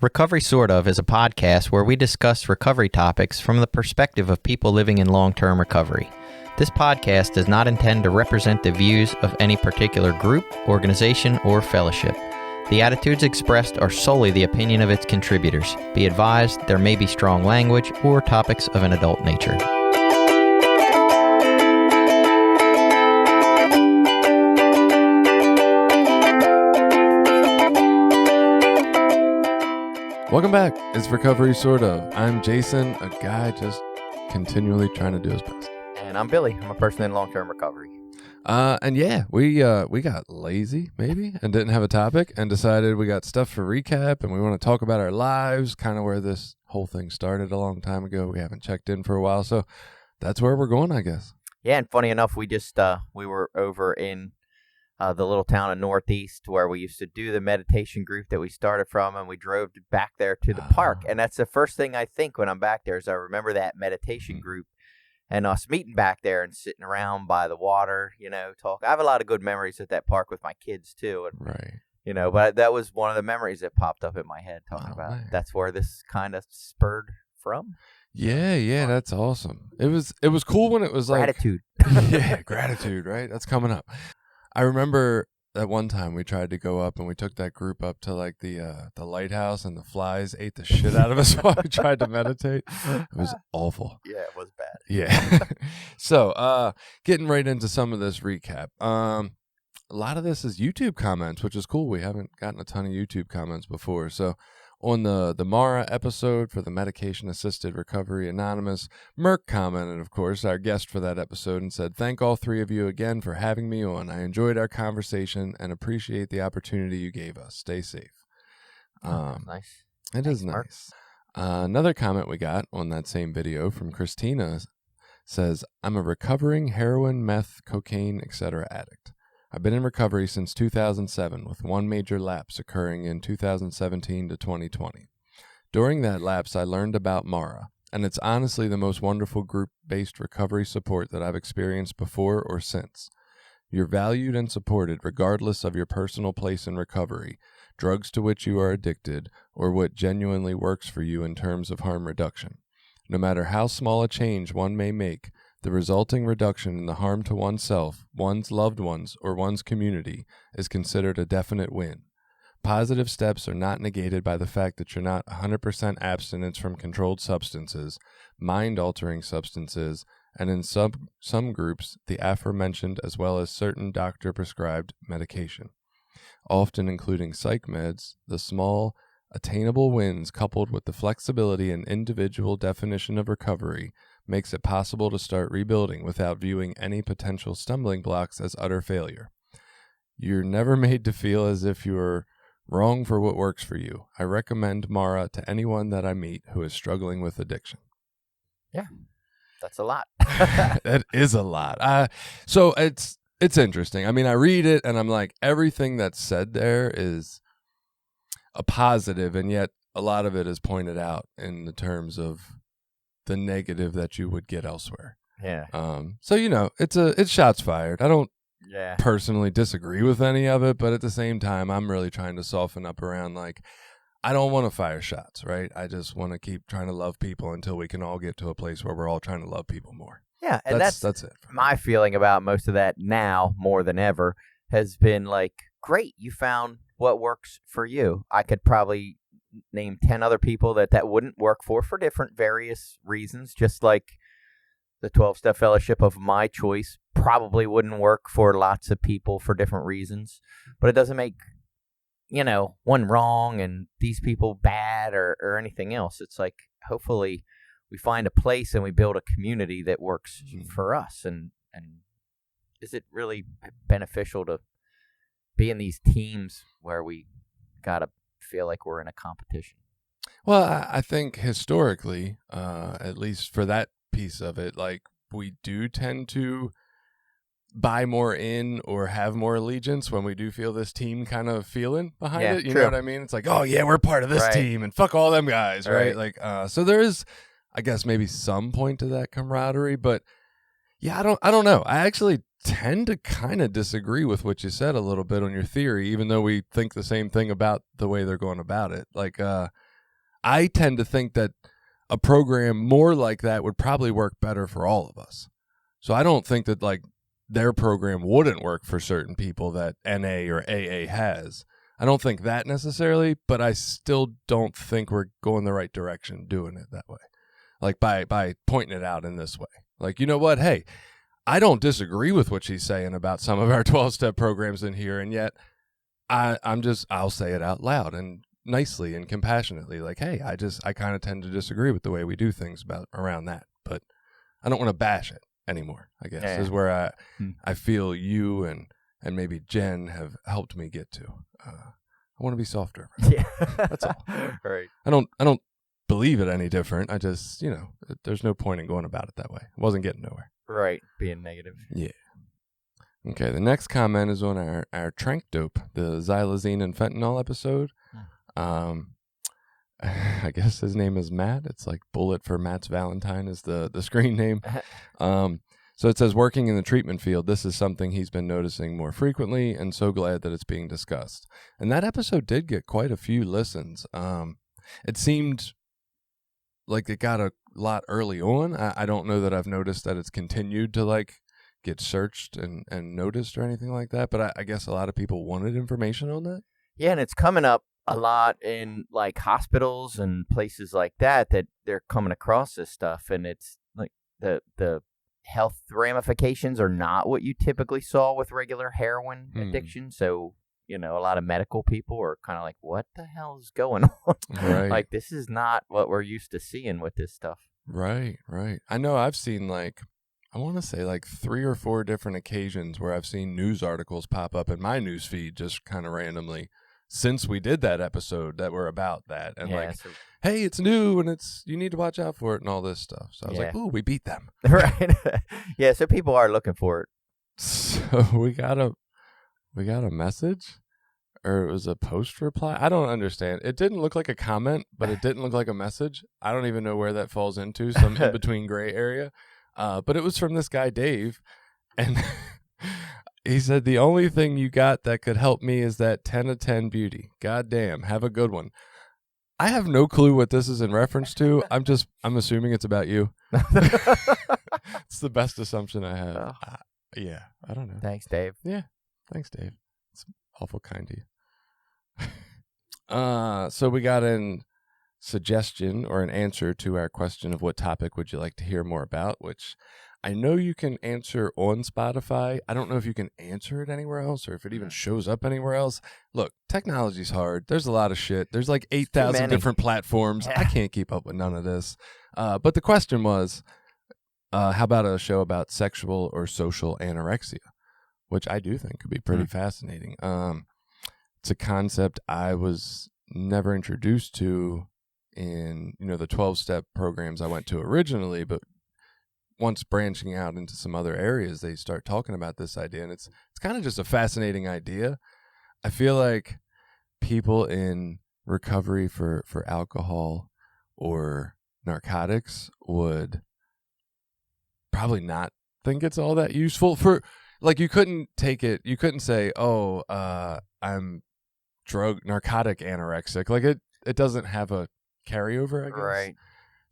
Recovery Sort Of is a podcast where we discuss recovery topics from the perspective of people living in long-term recovery. This podcast does not intend to represent the views of any particular group, organization, or fellowship. The attitudes expressed are solely the opinion of its contributors. Be advised, there may be strong language or topics of an adult nature. Welcome back. It's Recovery Sort Of. I'm Jason, a guy just continually trying to do his best. And I'm Billy. I'm a person in long-term recovery. We got lazy, maybe, and didn't have a topic, and decided we got stuff for recap, and we want to talk about our lives, kind of where this whole thing started a long time ago. We haven't checked in for a while, so that's where we're going, I guess. Yeah, and funny enough, we were over in the little town of Northeast where we used to do the meditation group that we started from, and we drove back there to the park. And that's the first thing I think when I'm back there is I remember that meditation group and us meeting back there and sitting around by the water, talk. I have a lot of good memories at that park with my kids too. And, right. But that was one of the memories that popped up in my head talking about. Man. That's where this kind of spurred from. Yeah, that's awesome. It was cool when it was gratitude. Gratitude, right? That's coming up. I remember that one time we tried to go up and we took that group up to like the lighthouse, and the flies ate the shit out of us while we tried to meditate. It was awful. Yeah, it was bad. Yeah. So, getting right into some of this recap. A lot of this is YouTube comments, which is cool. We haven't gotten a ton of YouTube comments before. So, on the Mara episode for the Medication Assisted Recovery Anonymous, Merck commented, of course, our guest for that episode, and said, "Thank all three of you again for having me on. I enjoyed our conversation and appreciate the opportunity you gave us. Stay safe." Nice. It is nice. Another comment we got on that same video from Christina says, "I'm a recovering heroin, meth, cocaine, etc. addict. I've been in recovery since 2007, with one major lapse occurring in 2017 to 2020. During that lapse, I learned about Mara, and it's honestly the most wonderful group-based recovery support that I've experienced before or since. You're valued and supported regardless of your personal place in recovery, drugs to which you are addicted, or what genuinely works for you in terms of harm reduction. No matter how small a change one may make, the resulting reduction in the harm to oneself, one's loved ones, or one's community is considered a definite win. Positive steps are not negated by the fact that you're not 100% abstinence from controlled substances, mind-altering substances, and in some groups, the aforementioned as well as certain doctor-prescribed medication. Often including psych meds, the small, attainable wins coupled with the flexibility and individual definition of recovery makes it possible to start rebuilding without viewing any potential stumbling blocks as utter failure. You're never made to feel as if you're wrong for what works for you. I recommend Mara to anyone that I meet who is struggling with addiction." Yeah, that's a lot. That is a lot. So it's interesting. I mean, I read it and I'm like, everything that's said there is a positive, and yet a lot of it is pointed out in the terms of the negative that you would get elsewhere. Yeah. So it's shots fired. I don't Yeah. personally disagree with any of it, but at the same time, I'm really trying to soften up around, like, I don't want to fire shots, right? I just want to keep trying to love people until we can all get to a place where we're all trying to love people more. Yeah, and that's it. My feeling about most of that now, more than ever, has been like, great, you found what works for you. I could probably name 10 other people that wouldn't work for different various reasons, just like the 12-step fellowship of my choice probably wouldn't work for lots of people for different reasons, but it doesn't make one wrong and these people bad or anything else. It's like, hopefully we find a place and we build a community that works for us, and is it really beneficial to be in these teams where we gotta feel like we're in a competition? Well, I think historically, at least for that piece of it, like, we do tend to buy more in or have more allegiance when we do feel this team kind of feeling behind it. You know what I mean? It's like, oh yeah, we're part of this team and fuck all them guys, right? Like, so there is, I guess, maybe some point to that camaraderie, but yeah, I don't know. I actually tend to kind of disagree with what you said a little bit on your theory, even though we think the same thing about the way they're going about it. Like, I tend to think that a program more like that would probably work better for all of us. So I don't think that like their program wouldn't work for certain people that NA or AA has. I don't think that necessarily, but I still don't think we're going the right direction doing it that way. Like by pointing it out in this way. Like, you know what? Hey, I don't disagree with what she's saying about some of our 12-step programs in here, and yet I'll say it out loud and nicely and compassionately. Like, hey, I kind of tend to disagree with the way we do things around that, but I don't want to bash it anymore, I guess, is where I feel you and maybe Jen have helped me get to. I want to be softer. Yeah. That's all. Right. I don't believe it any different. I just, there's no point in going about it that way. I wasn't getting nowhere. Right. Being negative. Yeah. Okay, the next comment is on our TranqDope, the xylazine and fentanyl episode. I guess his name is Matt. It's like Bullet for Matt's Valentine is the screen name. So it says, working in the treatment field, this is something he's been noticing more frequently, and so glad that it's being discussed. And that episode did get quite a few listens. It seemed like it got a lot early on. I don't know that I've noticed that it's continued to like get searched and noticed or anything like that, but I guess a lot of people wanted information on that. Yeah, and it's coming up a lot in like hospitals and places like that they're coming across this stuff, and it's like the health ramifications are not what you typically saw with regular heroin addiction. So, a lot of medical people are kind of like, what the hell is going on? Right. Like, this is not what we're used to seeing with this stuff. Right. I know I've seen like, I want to say like 3 or 4 different occasions where I've seen news articles pop up in my news feed just kind of randomly since we did that episode that were about that. And hey, it's new and you need to watch out for it and all this stuff. So I was like, ooh, we beat them. Right. Yeah, so people are looking for it. So we got a message, or it was a post reply. I don't understand. It didn't look like a comment, but it didn't look like a message. I don't even know where that falls into, some in between gray area. But it was from this guy, Dave. And he said, the only thing you got that could help me is that 10 of 10 beauty. God damn. Have a good one. I have no clue what this is in reference to. I'm assuming it's about you. It's the best assumption I have. Yeah, I don't know. Thanks, Dave. Yeah, thanks, Dave. It's awful kind of you. So we got an suggestion or an answer to our question of what topic would you like to hear more about, which I know you can answer on Spotify. I don't know if you can answer it anywhere else or if it even shows up anywhere else. Look, technology's hard. There's a lot of shit. There's like 8,000 different platforms. I can't keep up with none of this. But the question was, how about a show about sexual or social anorexia, which I do think could be pretty fascinating. It's a concept I was never introduced to in, the 12-step programs I went to originally, but once branching out into some other areas, they start talking about this idea, and it's kind of just a fascinating idea. I feel like people in recovery for alcohol or narcotics would probably not think it's all that useful. For like, you couldn't say, I'm narcotic anorexic. Like it doesn't have a carryover, I guess. Right.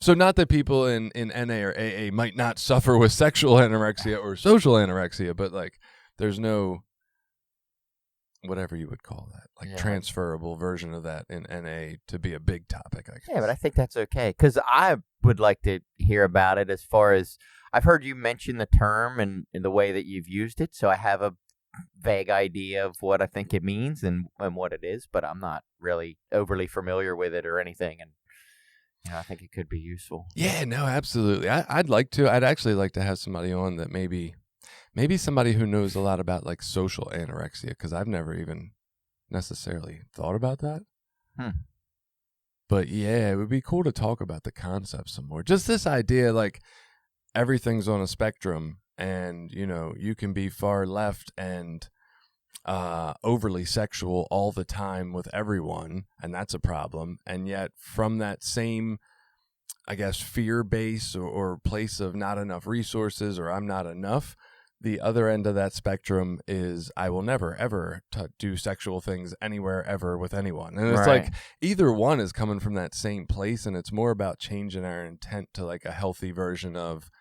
So not that people in NA or AA might not suffer with sexual anorexia or social anorexia, but like there's no, whatever you would call that, like transferable version of that in NA to be a big topic, I guess. Yeah, but I think that's okay, because I would like to hear about it. As far as I've heard you mention the term and in the way that you've used it, so I have a vague idea of what I think it means and what it is, but I'm not really overly familiar with it or anything, and I think it could be useful. Yeah, no, absolutely. I'd actually like to have somebody on that maybe somebody who knows a lot about like social anorexia, because I've never even necessarily thought about that. But yeah, it would be cool to talk about the concept some more. Just this idea, like everything's on a spectrum, and you can be far left and overly sexual all the time with everyone, and that's a problem. And yet from that same, I guess, fear base or place of not enough resources or I'm not enough, the other end of that spectrum is I will never, ever do sexual things anywhere, ever with anyone. And it's Right. like either one is coming from that same place, and it's more about changing our intent to like a healthy version of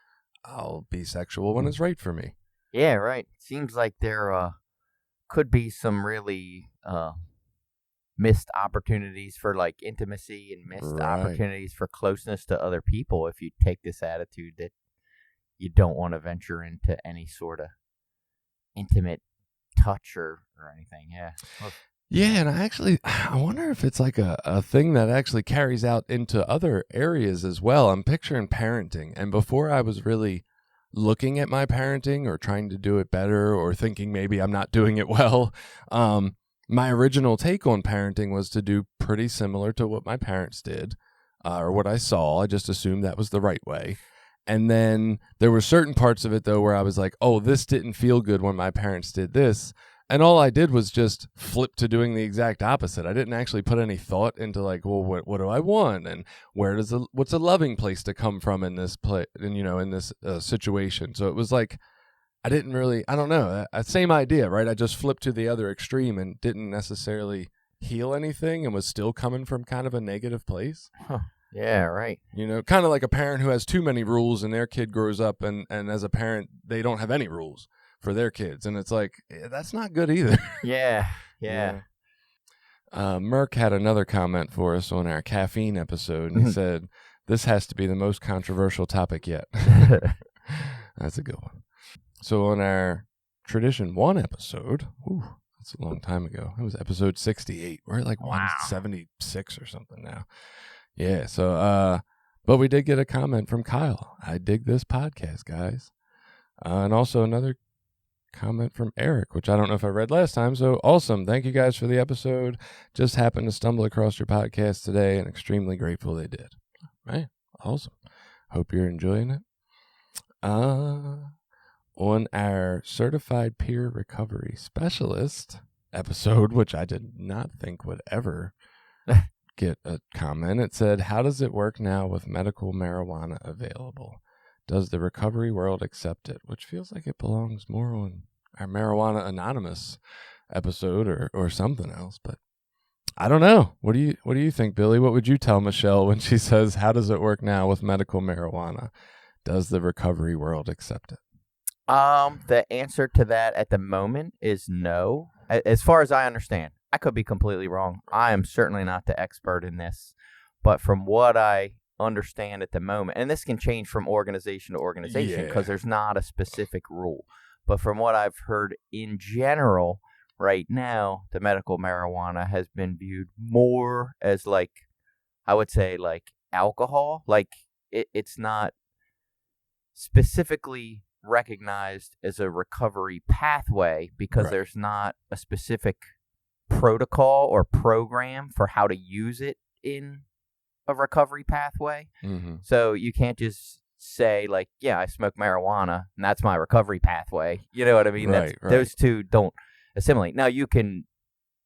I'll be sexual when it's right for me. Yeah, right. Seems like there could be some really missed opportunities for like intimacy and missed Right. opportunities for closeness to other people if you take this attitude that you don't want to venture into any sort of intimate touch or anything. Yeah. Well, Yeah, and I wonder if it's like a thing that actually carries out into other areas as well. I'm picturing parenting, and before I was really looking at my parenting or trying to do it better or thinking maybe I'm not doing it well, my original take on parenting was to do pretty similar to what my parents did or what I saw. I just assumed that was the right way. And then there were certain parts of it, though, where I was like, oh, this didn't feel good when my parents did this. And all I did was just flip to doing the exact opposite. I didn't actually put any thought into like, well, what do I want, and what's a loving place to come from in this in this situation. So it was like I didn't really, I don't know, same idea, right? I just flipped to the other extreme and didn't necessarily heal anything, and was still coming from kind of a negative place. Huh. Yeah, right. Kind of like a parent who has too many rules and their kid grows up and as a parent, they don't have any rules for their kids. And it's like, that's not good either. Yeah. Merck had another comment for us on our caffeine episode, and he said, this has to be the most controversial topic yet. That's a good one. So on our Tradition 1 episode, that's a long time ago. It was episode 68. We're at like 176 or something now. Yeah, so, but we did get a comment from Kyle. I dig this podcast, guys. And also another comment from Eric, which I don't know if I read last time. So awesome. Thank you guys for the episode. Just happened to stumble across your podcast today and extremely grateful they did. Right? Awesome. Hope you're enjoying it. On our Certified Peer Recovery Specialist episode, which I did not think would ever get a comment, it said, how does it work now with medical marijuana available? Does the recovery world accept it? Which feels like it belongs more on our Marijuana Anonymous episode or something else, but I don't know. What do you think, Billy? What would you tell Michelle when she says, how does it work now with medical marijuana? Does the recovery world accept it? The answer to that at the moment is no. As far as I understand, I could be completely wrong. I am certainly not the expert in this, but from what I understand at the moment, and this can change from organization to organization because there's not a specific rule, but from what I've heard in general, right now, the medical marijuana has been viewed more as like, I would say like alcohol. Like it's not specifically recognized as a recovery pathway because there's not a specific protocol or program for how to use it in a recovery pathway. Mm-hmm. So you can't just say like, yeah, I smoke marijuana and that's my recovery pathway. You know what I mean? Right. Those two don't assimilate. Now you can,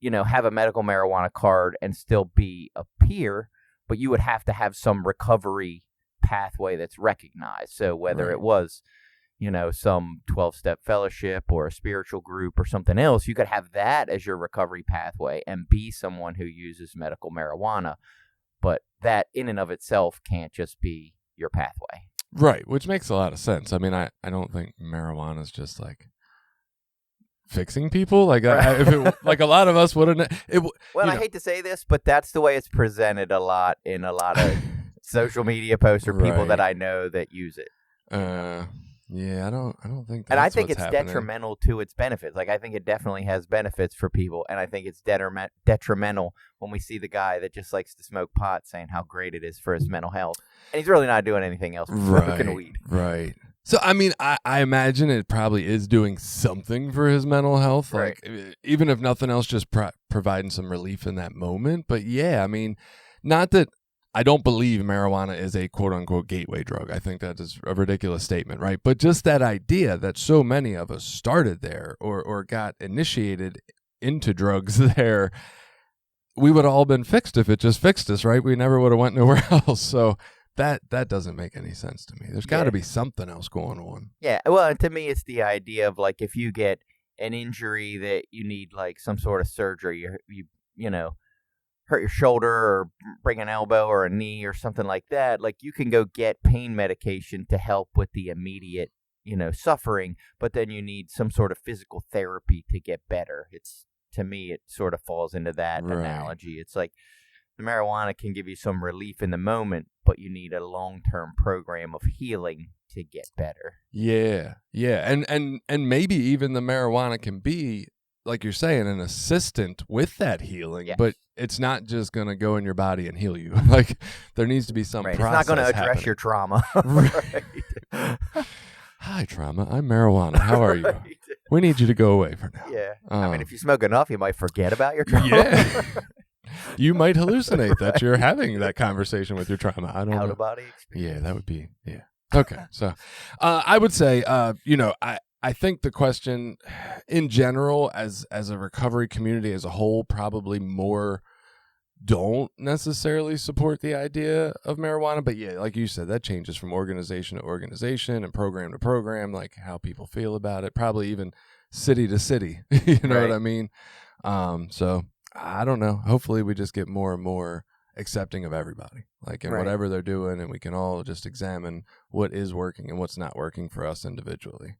have a medical marijuana card and still be a peer, but you would have to have some recovery pathway that's recognized. So whether it was, some 12-step fellowship or a spiritual group or something else, you could have that as your recovery pathway and be someone who uses medical marijuana. But that in and of itself can't just be your pathway. Right, which makes a lot of sense. I mean, I don't think marijuana is just like fixing people. Like, if it, like a lot of us wouldn't. I hate to say this, but that's the way it's presented a lot in a lot of social media posts or people that I know that use it. Yeah, I don't think that's and I think what's it's happening. Detrimental to its benefits. Like, I think it definitely has benefits for people, and I think it's detrimental when we see the guy that just likes to smoke pot saying how great it is for his mental health. And he's really not doing anything else but smoking weed. Right. So, I mean, I imagine it probably is doing something for his mental health. Right. Like, even if nothing else, just providing some relief in that moment. But, yeah, I mean, not that I don't believe marijuana is a quote-unquote gateway drug. I think that is a ridiculous statement, right? But just that idea that so many of us started there or got initiated into drugs there, we would have all been fixed if it just fixed us, right? We never would have went nowhere else. So That doesn't make any sense to me. There's got to be something else going on. Yeah, well, to me, it's the idea of like if you get an injury that you need like some sort of surgery, you know, hurt your shoulder or break an elbow or a knee or something like that, like you can go get pain medication to help with the immediate, suffering, but then you need some sort of physical therapy to get better. To me, it sort of falls into that analogy. It's like the marijuana can give you some relief in the moment, but you need a long-term program of healing to get better. Yeah. And maybe even the marijuana can be, like you're saying, an assistant with that healing, but it's not just going to go in your body and heal you. Like there needs to be some process. It's not going to address your trauma. Right. Hi, trauma. I'm marijuana. How are you? Right. We need you to go away for now. Yeah. I mean, if you smoke enough, you might forget about your trauma. Yeah. You might hallucinate that you're having that conversation with your trauma. I don't know. Out-of-body experience. Yeah, that would be, Okay. So I would say, I think the question in general as a recovery community as a whole, probably more don't necessarily support the idea of marijuana. But yeah, like you said, that changes from organization to organization and program to program, like how people feel about it, probably even city to city. You know what I mean? So I don't know. Hopefully we just get more and more accepting of everybody, like in whatever they're doing, and we can all just examine what is working and what's not working for us individually.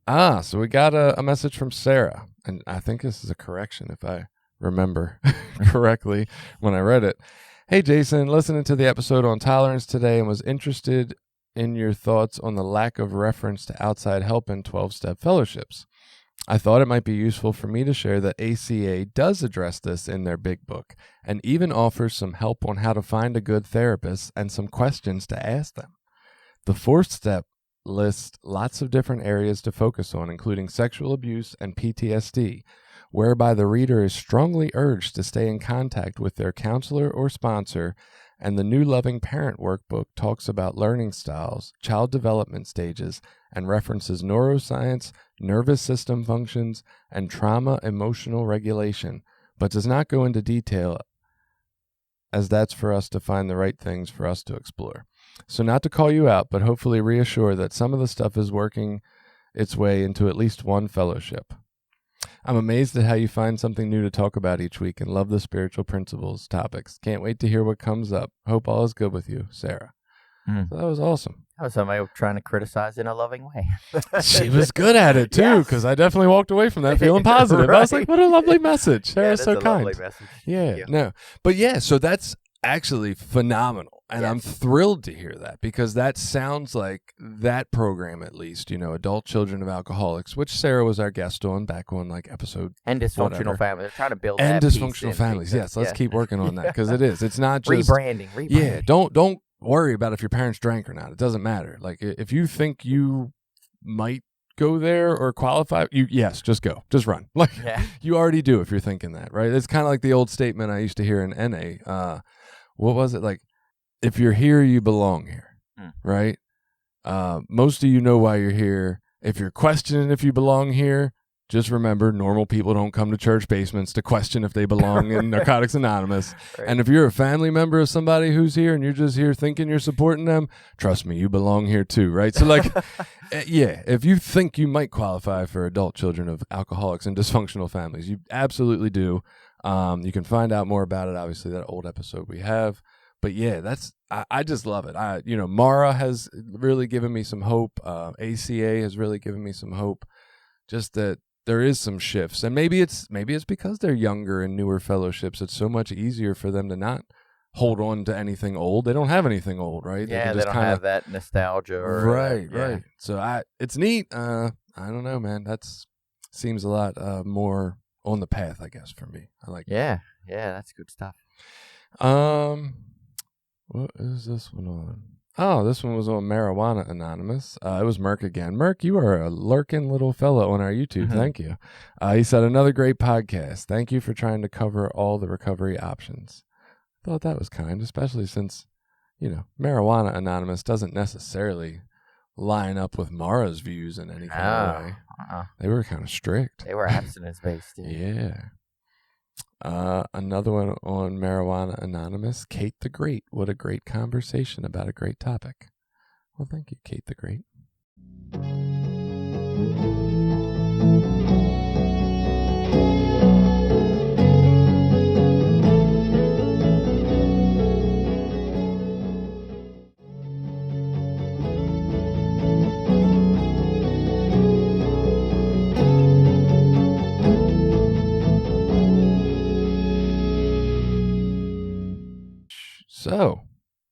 So we got a message from Sarah, and I think this is a correction if I remember correctly when I read it. Hey, Jason, listening to the episode on tolerance today and was interested in your thoughts on the lack of reference to outside help in 12-step fellowships. I thought it might be useful for me to share that ACA does address this in their big book and even offers some help on how to find a good therapist and some questions to ask them. The 4th step lists lots of different areas to focus on, including sexual abuse and PTSD, whereby the reader is strongly urged to stay in contact with their counselor or sponsor, and the New Loving Parent Workbook talks about learning styles, child development stages, and references neuroscience, nervous system functions, and trauma emotional regulation, but does not go into detail, as that's for us to find the right things for us to explore. So not to call you out, but hopefully reassure that some of the stuff is working its way into at least one fellowship. I'm amazed at how you find something new to talk about each week and love the spiritual principles topics. Can't wait to hear what comes up. Hope all is good with you, Sarah. So that was awesome. That was somebody trying to criticize in a loving way. She was good at it, too, because I definitely walked away from that feeling positive. I was like, what a lovely message. Sarah's so kind. Lovely message. Yeah, no. But yeah, so that's actually phenomenal. And I'm thrilled to hear that, because that sounds like that program, at least, Adult Children of Alcoholics, which Sarah was our guest on back on like episode. And dysfunctional families. They're trying to build and that dysfunctional families. Yes, let's keep working on that, because it is. It's not just rebranding. Yeah, don't worry about if your parents drank or not. It doesn't matter. Like if you think you might go there or qualify, just go. Just run. Like you already do if you're thinking that, right? It's kind of like the old statement I used to hear in NA. What was it? Like, if you're here, you belong here, right? Most of you know why you're here. If you're questioning if you belong here, just remember, normal people don't come to church basements to question if they belong in Narcotics Anonymous. Right. And if you're a family member of somebody who's here and you're just here thinking you're supporting them, trust me, you belong here too, right? So like, if you think you might qualify for adult children of alcoholics and dysfunctional families, you absolutely do. You can find out more about it, obviously, that old episode we have. But yeah, I just love it. Mara has really given me some hope. ACA has really given me some hope. Just that there is some shifts, and maybe it's because they're younger and newer fellowships. It's so much easier for them to not hold on to anything old. They don't have anything old, right? Yeah, they don't have that nostalgia. Right. So it's neat. I don't know, man. Seems a lot more on the path, I guess, for me. I like. Yeah, that's good stuff. What is this one on? Oh, this one was on Marijuana Anonymous. It was Merc again. Merc, you are a lurking little fellow on our YouTube. Mm-hmm. Thank you. He said, another great podcast. Thank you for trying to cover all the recovery options. I thought that was kind, especially since, Marijuana Anonymous doesn't necessarily line up with Mara's views in any kind of way. They were kind of strict. They were abstinence-based. Yeah. Another one on Marijuana Anonymous. Kate the Great. What a great conversation about a great topic. Well, thank you, Kate the Great. So,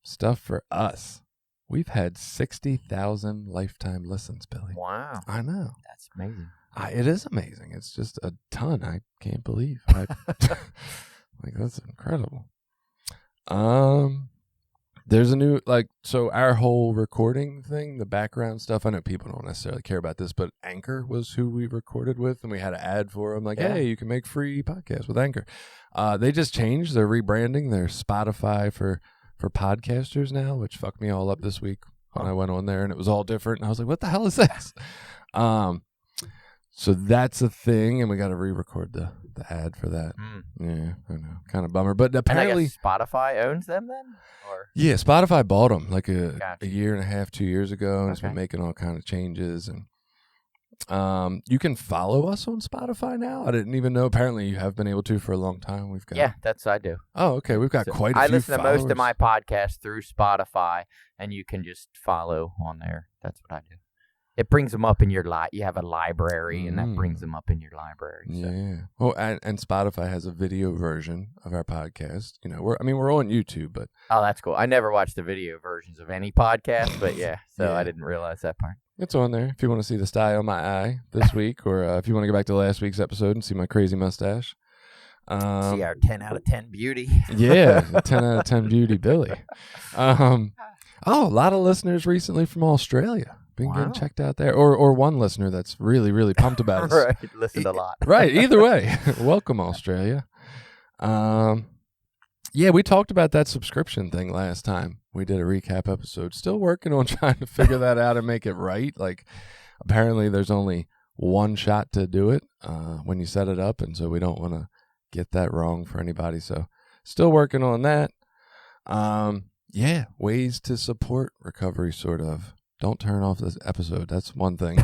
stuff for us. We've had 60,000 lifetime listens, Billy. Wow. I know. That's amazing. It is amazing. It's just a ton. I can't believe. Like, that's incredible. There's a new, so our whole recording thing, the background stuff, I know people don't necessarily care about this, but Anchor was who we recorded with, and we had an ad for them, hey, you can make free podcasts with Anchor. They just changed. They're rebranding. They're Spotify for podcasters now, which fucked me all up this week when I went on there, and it was all different, and I was like, what the hell is this? So that's a thing, and we got to re-record the ad for that. Yeah, I know. Kind of bummer. But apparently Spotify owns them then? Or? Yeah, Spotify bought them a year and a half, 2 years ago, and it's been making all kind of changes. And you can follow us on Spotify now. I didn't even know. Apparently, you have been able to for a long time. We've got I do. Oh, okay. We've got quite a few. I listen to followers. most of my podcasts through Spotify, and you can just follow on there. That's what I do. It brings them up in your you have a library, and that brings them up in your library. So. Yeah. Well, and Spotify has a video version of our podcast. We're on YouTube, but that's cool. I never watched the video versions of any podcast, but I didn't realize that part. It's on there if you want to see the style of my eye this week, or if you want to go back to last week's episode and see my crazy mustache. See our 10 out of 10 beauty. Yeah, 10 out of 10 beauty Billy. A lot of listeners recently from Australia. Been getting checked out there. Or one listener that's really, really pumped about us. Right, listened a lot. Right, either way. Welcome, Australia. We talked about that subscription thing last time. We did a recap episode. Still working on trying to figure that out and make it right. Apparently there's only one shot to do it when you set it up, and so we don't want to get that wrong for anybody. So still working on that. Ways to support recovery, sort of. Don't turn off this episode. That's one thing.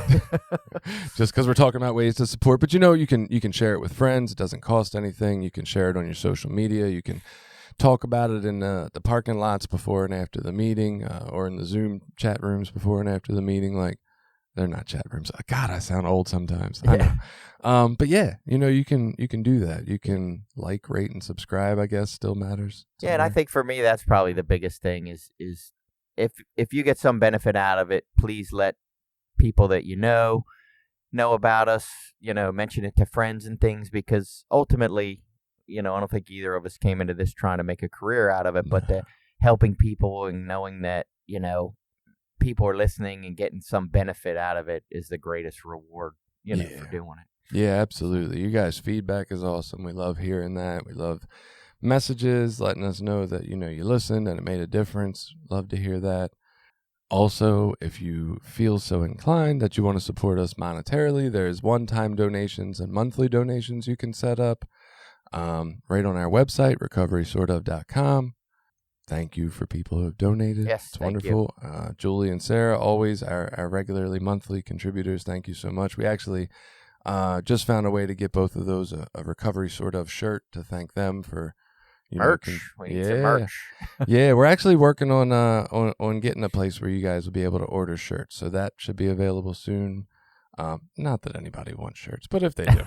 Just because we're talking about ways to support. But you can share it with friends. It doesn't cost anything. You can share it on your social media. You can talk about it in the parking lots before and after the meeting, or in the Zoom chat rooms before and after the meeting. They're not chat rooms. God, I sound old sometimes. I know. But you can do that. You can rate, and subscribe, I guess, still matters. Yeah, and I think for me that's probably the biggest thing is if you get some benefit out of it, please let people that you know about us, mention it to friends and things, because ultimately, I don't think either of us came into this trying to make a career out of it, but helping people and knowing that, people are listening and getting some benefit out of it is the greatest reward, for doing it. Yeah, absolutely. You guys' feedback is awesome. We love hearing that. We love messages letting us know that you listened and it made a difference. Love to hear that. Also, if you feel so inclined that you want to support us monetarily, there's one-time donations and monthly donations you can set up right on our website, recoverysortof.com. Thank you for people who have donated. Yes, it's wonderful. Julie and Sarah, always our regularly monthly contributors. Thank you so much. We actually just found a way to get both of those a Recovery Sort Of shirt to thank them for merch. We need some merch. Yeah, we're actually working on getting a place where you guys will be able to order shirts, so that should be available soon. Not that anybody wants shirts, but if they do.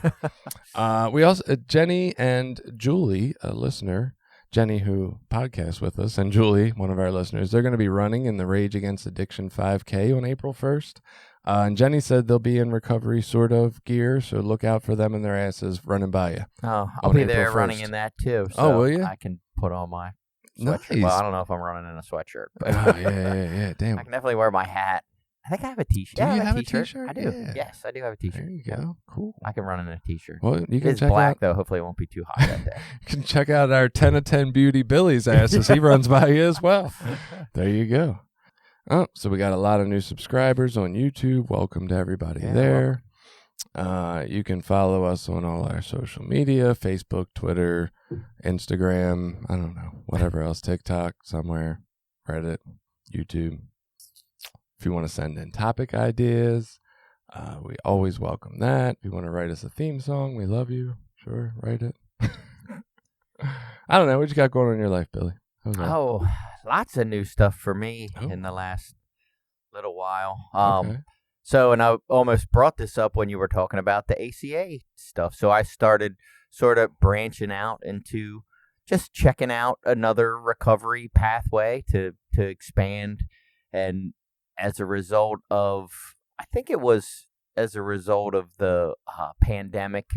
We also Jenny and Julie, a listener, Jenny who podcasts with us, and Julie, one of our listeners, they're going to be running in the Rage Against Addiction 5K on April 1st. And Jenny said they'll be in Recovery Sort Of gear, so look out for them and their asses running by you. Oh, I'll be there running in that too. So will you? I can put on my sweatshirt. Nice. Well, I don't know if I'm running in a sweatshirt, but yeah. Damn. I can definitely wear my hat. I think I have a t-shirt. Do you have a t-shirt? I do. Yeah. Yes, I do have a t-shirt. There you go. Cool. I can run in a t-shirt. Well, you can it's check black out, though. Hopefully, it won't be too hot that day. You can check out our 10 of 10 Beauty Billy's asses. He runs by you as well. There you go. Oh, so we got a lot of new subscribers on YouTube. Welcome to everybody there. You can follow us on all our social media, Facebook, Twitter, Instagram, I don't know, whatever else, TikTok, somewhere, Reddit, YouTube. If you want to send in topic ideas, we always welcome that. If you want to write us a theme song, we love you. Sure, write it. I don't know. What you got going on in your life, Billy? Oh, lots of new stuff for me in the last little while. Okay. So, and I almost brought this up when you were talking about the ACA stuff. So I started sort of branching out into just checking out another recovery pathway to expand. And as a result of, I think it was as a result of the pandemic,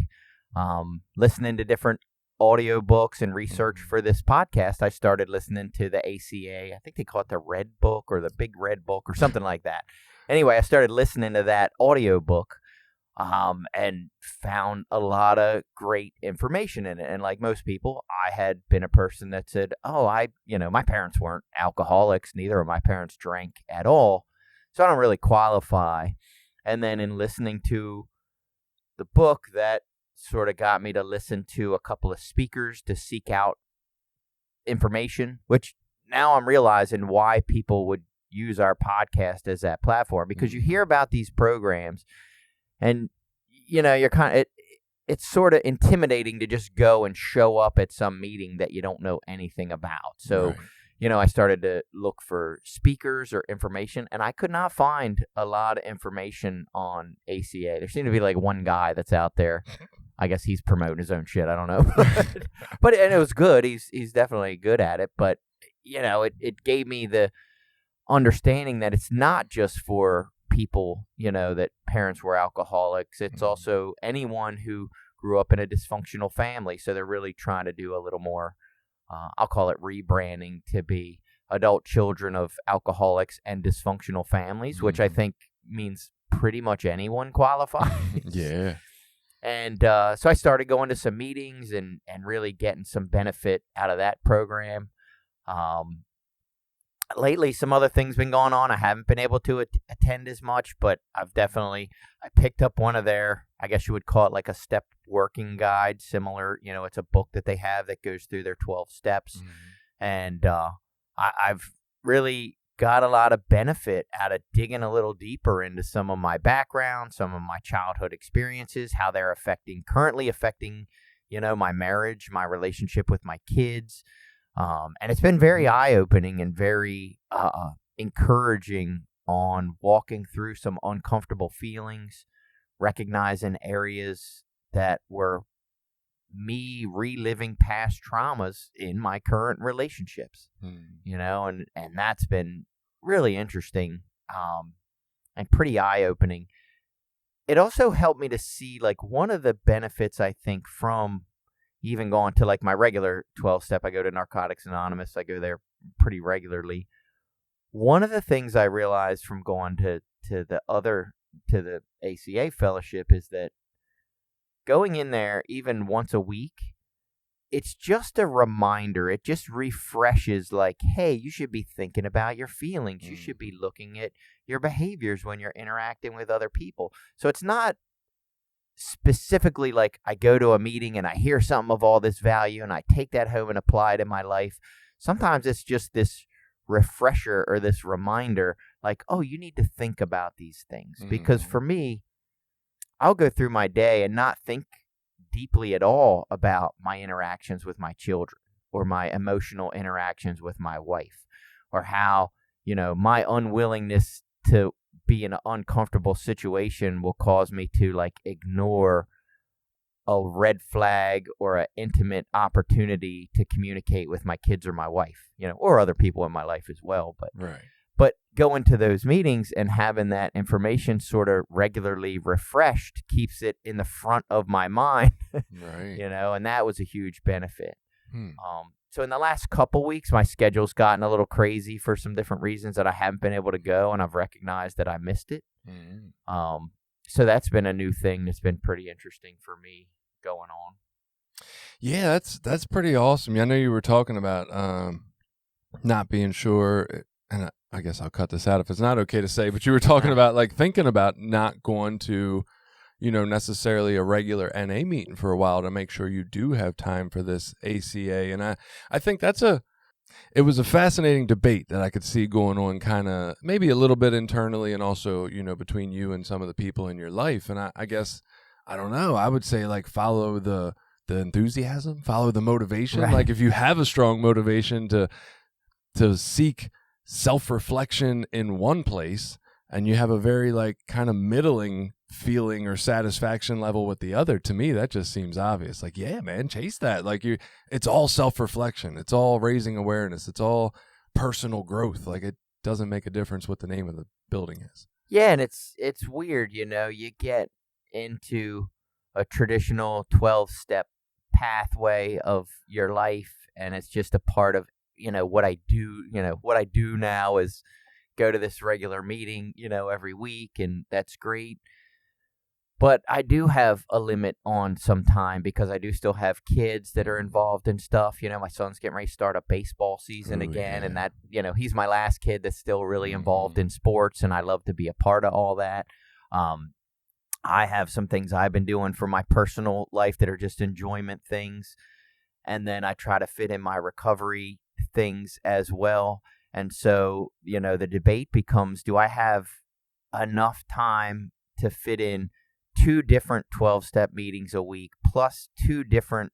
listening to different audiobooks and research for this podcast, I started listening to the ACA. I think they call it the Red Book or the Big Red Book or something like that. Anyway, I started listening to that audiobook and found a lot of great information in it. And like most people, I had been a person that said, my parents weren't alcoholics. Neither of my parents drank at all. So I don't really qualify. And then in listening to the book, that sort of got me to listen to a couple of speakers to seek out information, which now I'm realizing why people would use our podcast as that platform, because you hear about these programs and, you're kind of, it's sort of intimidating to just go and show up at some meeting that you don't know anything about. So, right. I started to look for speakers or information, and I could not find a lot of information on ACA. There seemed to be like one guy that's out there. I guess he's promoting his own shit. I don't know. But and it was good. He's definitely good at it. But, it gave me the understanding that it's not just for people, that parents were alcoholics. It's also anyone who grew up in a dysfunctional family. So they're really trying to do a little more, I'll call it rebranding, to be adult children of alcoholics and dysfunctional families, which I think means pretty much anyone qualifies. Yeah. And so I started going to some meetings and really getting some benefit out of that program. Lately, some other things been going on. I haven't been able to attend as much, but I picked up one of their, I guess you would call it like a step working guide, similar. It's a book that they have that goes through their 12 steps. And I've really got a lot of benefit out of digging a little deeper into some of my background, some of my childhood experiences, how they're currently affecting, my marriage, my relationship with my kids. And it's been very eye-opening and very encouraging on walking through some uncomfortable feelings, recognizing areas that were me reliving past traumas in my current relationships, and that's been really interesting and pretty eye-opening. It also helped me to see, like, one of the benefits, I think, from even going to like my regular 12-step, I go to Narcotics Anonymous. I go there pretty regularly. One of the things I realized from going to the ACA fellowship is that going in there even once a week, it's just a reminder. It just refreshes, like, hey, you should be thinking about your feelings. You should be looking at your behaviors when you're interacting with other people. So it's not specifically like I go to a meeting and I hear something of all this value and I take that home and apply it in my life. Sometimes it's just this refresher or this reminder, like, oh, you need to think about these things. Because for me, I'll go through my day and not think deeply at all about my interactions with my children or my emotional interactions with my wife, or how, my unwillingness to be in an uncomfortable situation will cause me to like ignore a red flag or an intimate opportunity to communicate with my kids or my wife, or other people in my life as well. But going to those meetings and having that information sort of regularly refreshed keeps it in the front of my mind, right. And that was a huge benefit. So in the last couple weeks, my schedule's gotten a little crazy for some different reasons that I haven't been able to go, and I've recognized that I missed it. So that's been a new thing that's been pretty interesting for me going on. Yeah, that's pretty awesome. I know you were talking about not being sure, and I guess I'll cut this out if it's not okay to say, but you were talking about like thinking about not going to, necessarily a regular NA meeting for a while to make sure you do have time for this ACA. And I think it was a fascinating debate that I could see going on kind of maybe a little bit internally and also, between you and some of the people in your life. And I guess, I don't know, I would say like follow the enthusiasm, follow the motivation. Right. Like if you have a strong motivation to seek self-reflection in one place and you have a very like kind of middling feeling or satisfaction level with the other, to me that just seems obvious. Like, yeah, man, chase that. Like it's all self-reflection, it's all raising awareness, it's all personal growth. Like it doesn't make a difference what the name of the building is. Yeah, and it's weird, you get into a traditional 12-step pathway of your life, and it's just a part of what I do. What I do now is go to this regular meeting every week, and that's great. But I do have a limit on some time because I do still have kids that are involved in stuff. My son's getting ready to start a baseball season again. Yeah. And that, he's my last kid that's still really involved in sports, and I love to be a part of all that. I have some things I've been doing for my personal life that are just enjoyment things. And then I try to fit in my recovery things as well. And so, the debate becomes, do I have enough time to fit in 2 different 12-step meetings a week plus 2 different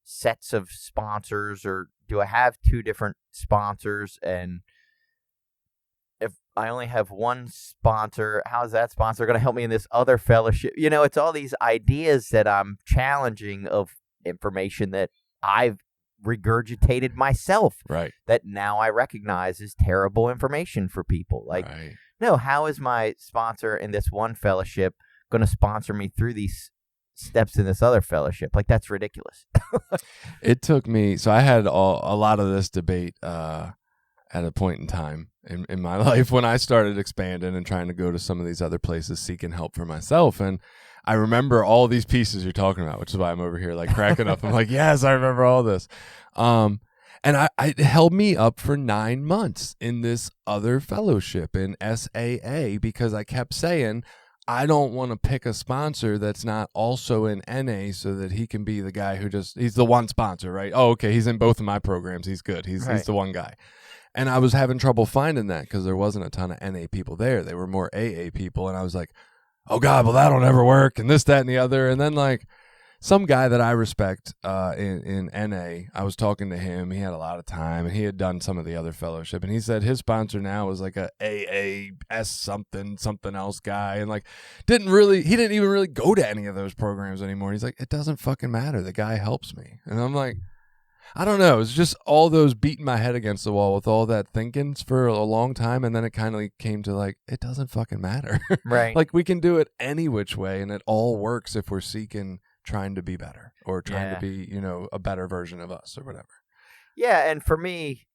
sets of sponsors, or do I have 2 different sponsors? And if I only have one sponsor, how is that sponsor going to help me in this other fellowship? It's all these ideas that I'm challenging of information that I've regurgitated myself, right? That now I recognize is terrible information for people. Like, right. No, how is my sponsor in this one fellowship going to sponsor me through these steps in this other fellowship? Like, that's ridiculous. It took me, so I had a lot of this debate at a point in time in my life when I started expanding and trying to go to some of these other places seeking help for myself. And I remember all these pieces you're talking about, which is why I'm over here like cracking up. I'm like, yes, I remember all this. And it held me up for 9 months in this other fellowship in SAA because I kept saying, I don't want to pick a sponsor that's not also in NA so that he can be the guy who he's the one sponsor, right? Oh, okay, he's in both of my programs. He's good. He's the one guy. And I was having trouble finding that because there wasn't a ton of NA people there. They were more AA people. And I was like, oh, God, well, that'll never work. And this, that, and the other. And then, like, some guy that I respect in NA, I was talking to him. He had a lot of time, and he had done some of the other fellowship. And he said his sponsor now is like a AAS something else guy. And, like, he didn't even really go to any of those programs anymore. He's like, it doesn't fucking matter. The guy helps me. And I'm like, I don't know. It's just all those beating my head against the wall with all that thinking for a long time. And then it kind of came to like, it doesn't fucking matter. Right. Like we can do it any which way. And it all works if we're seeking trying to be better or trying to be, a better version of us or whatever. Yeah. And for me,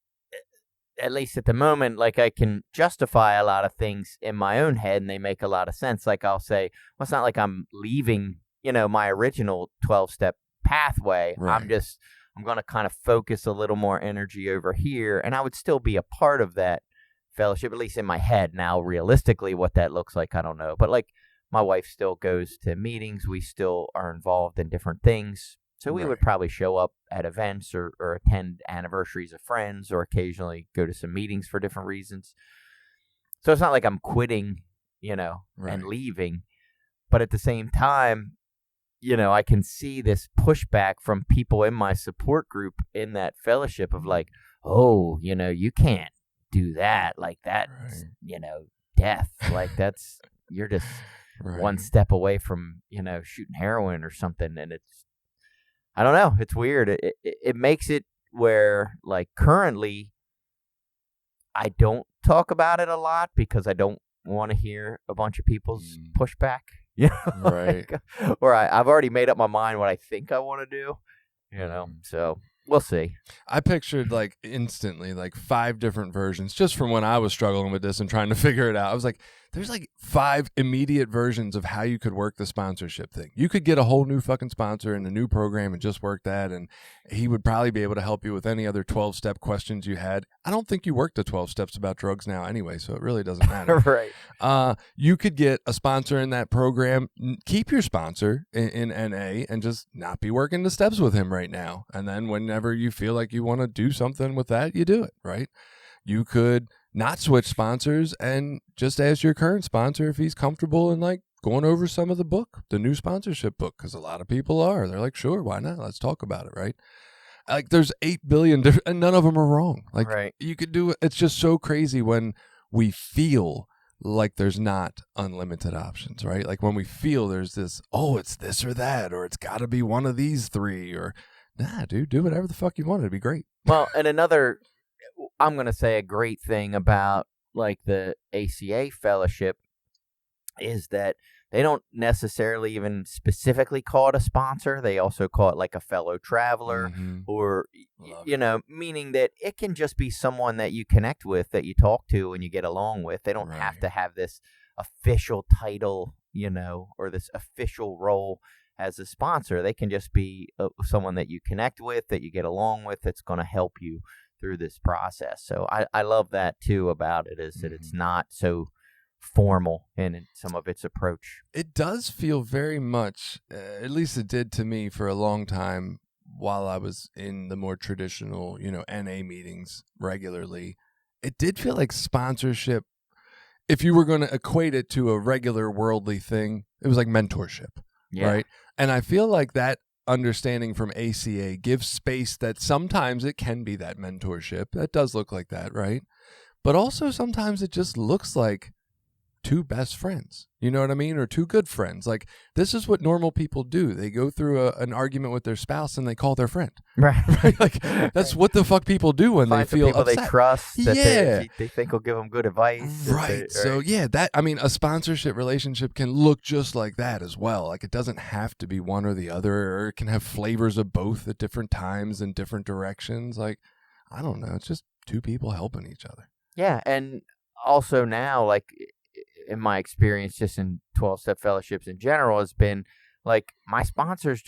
at least at the moment, like I can justify a lot of things in my own head and they make a lot of sense. Like I'll say, well, it's not like I'm leaving, my original 12-step pathway. Right. I'm going to kind of focus a little more energy over here, and I would still be a part of that fellowship, at least in my head. Now, realistically, what that looks like, I don't know. But, like, my wife still goes to meetings. We still are involved in different things. So we would probably show up at events or attend anniversaries of friends or occasionally go to some meetings for different reasons. So it's not like I'm quitting, and leaving. But at the same time, I can see this pushback from people in my support group in that fellowship of like, oh, you can't do that. Like that's, death. Like you're just one step away from, shooting heroin or something. And I don't know. It's weird. It makes it where like currently I don't talk about it a lot because I don't want to hear a bunch of people's pushback. Right. Or I've already made up my mind what I think I want to do, so we'll see. I pictured like instantly like 5 different versions just from when I was struggling with this and trying to figure it out. I was like, there's like 5 immediate versions of how you could work the sponsorship thing. You could get a whole new fucking sponsor and a new program and just work that, and he would probably be able to help you with any other 12-step questions you had. I don't think you work the 12 steps about drugs now anyway, so it really doesn't matter. Right. You could get a sponsor in that program, keep your sponsor in NA, and just not be working the steps with him right now. And then whenever you feel like you want to do something with that, you do it, right? You could not switch sponsors and just ask your current sponsor if he's comfortable in like going over some of the book, the new sponsorship book, because a lot of people are. They're like, sure, why not? Let's talk about it, right? Like there's 8 billion and none of them are wrong. Like right. You could do it. It's just so crazy when we feel like there's not unlimited options, right? Like when we feel there's this, oh, it's this or that, or it's got to be one of these 3, or nah, dude, do whatever the fuck you want. It'd be great. Well, and I'm going to say a great thing about like the ACA fellowship is that they don't necessarily even specifically call it a sponsor. They also call it like a fellow traveler or, meaning that it can just be someone that you connect with, that you talk to and you get along with. They don't have to have this official title, or this official role as a sponsor. They can just be someone that you connect with, that you get along with, that's going to help you through this process. So I love that too about it, is that it's not so formal in some of its approach. It does feel very much, at least it did to me for a long time while I was in the more traditional, NA meetings regularly. It did feel like sponsorship, if you were going to equate it to a regular worldly thing, it was like mentorship, right? And I feel like that understanding from ACA gives space that sometimes it can be that mentorship. That does look like that, right? But also sometimes it just looks like 2 best friends, you know what I mean? Or 2 good friends. Like this is what normal people do. They go through an argument with their spouse and they call their friend. Right. Like that's what the fuck people do when Find they feel people upset. They trust. That they think will give them good advice. Right. So a sponsorship relationship can look just like that as well. Like it doesn't have to be one or the other, or it can have flavors of both at different times in different directions. Like, I don't know. It's just 2 people helping each other. Yeah. And also now, like, in my experience just in 12-step fellowships in general, has been like my sponsors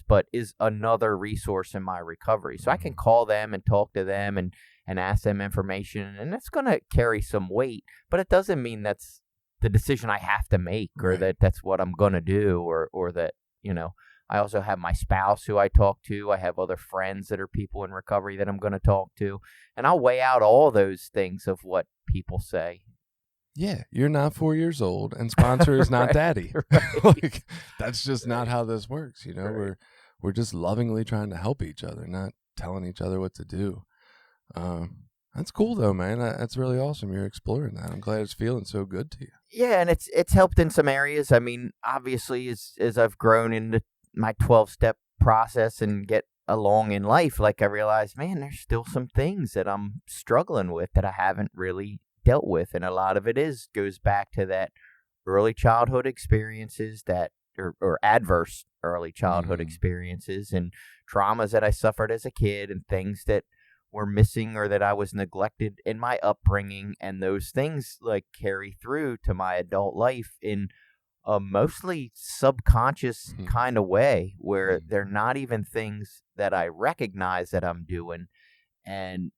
but is another resource in my recovery. So I can call them and talk to them and ask them information, and it's going to carry some weight, but it doesn't mean that's the decision I have to make, or that that's what I'm going to do, or that, I also have my spouse who I talk to. I have other friends that are people in recovery that I'm going to talk to, and I'll weigh out all those things of what people say. Yeah, you're not 4 years old, and sponsor is not daddy. Like, that's just not how this works. We're just lovingly trying to help each other, not telling each other what to do. That's cool though, man. That's really awesome. You're exploring that. I'm glad it's feeling so good to you. Yeah, and it's helped in some areas. I mean, obviously, as I've grown into my 12-step process and get along in life, like I realized, man, there's still some things that I'm struggling with that I haven't really dealt with, and a lot of it goes back to that early childhood experiences that or adverse early childhood experiences and traumas that I suffered as a kid, and things that were missing or that I was neglected in my upbringing, and those things like carry through to my adult life in a mostly subconscious kind of way, where they're not even things that I recognize that I'm doing, and